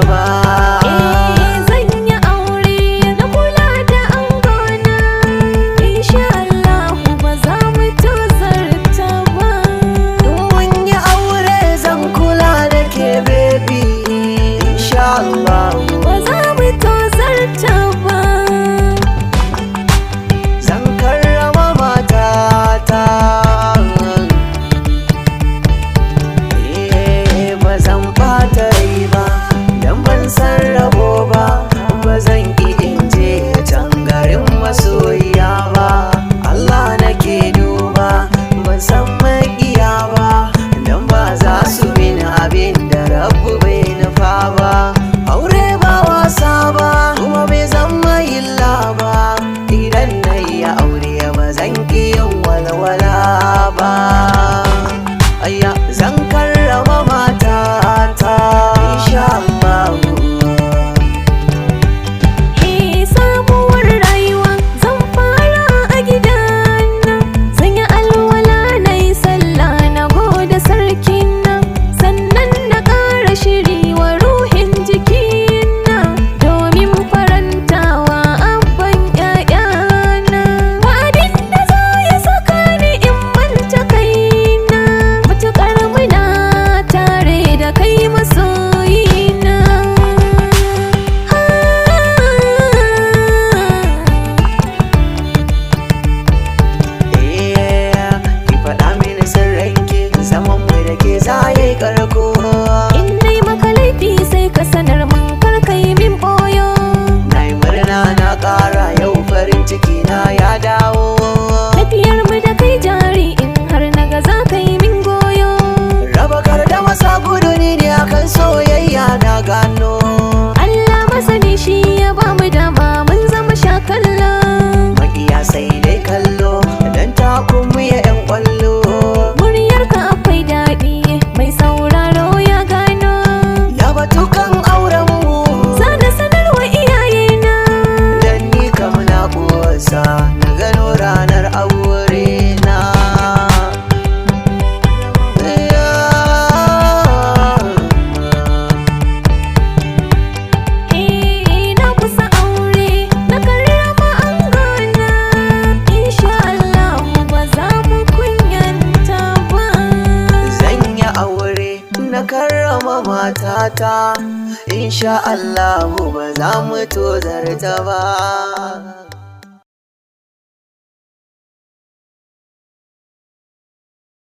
ba. Zan yi aure na kula da angona, insha Allahu ba za mu tozarta ba. Mun yi aure zan kula da ke baby, insha Allah Ba za mu tozarta ba. zan karrama matata. Ba zan ɓata rai ba dan ban san rabo ba, ba zan ki in je can garin masoyiya ba. Allah nake duba ban san maƙiya ba, dan ba za su bin abin da rabu bai nufa ba. Aure ba wasa ba kuma bai zama illa ba, idan na yi aure ba zan ki yin walwala ba. Ayya zan karrama matata insha Allah. Sabuwar rayuwa zan fara a gidana, zan yi alwala na yi sallah na gode sarkin nan, sannan na ƙara shiri wa ruhin jikina domin farantawa abban ƴaƴana. Ba abin da za ya saka ni in manta kaina, matuƙar muna tare da kai masoyina. Ki faɗa mini sirrinki, zaman mu da ke za ya yi ƙarko. In dai maka laifi sai ka sanar min kar ka yi min boyo. Na yi murna na ƙara yau farin ciki na ya dawo. Tafiyar mu da kai jari in har na ga za ka yi min goyo. Raba kar da masa gudu ni ne akan soyayya na gano. Allah masani shi ya ba mu dama mun zama shakalla. Maƙiya sai dai kallo dan takun mu ya 'yan ƙwallo. Muryarka akwai daɗi mai sauraro ya gano. Ya batukan auren mu Sana sanarwa iyayena. dan ni kam na ƙosa na gano ranar aure na. Na kusa aure na karrama angona, insha Allahu ba za mu kunyanta ba. Zan yi aure na karrama matata, insha Allahu ba za mu tozarta ba.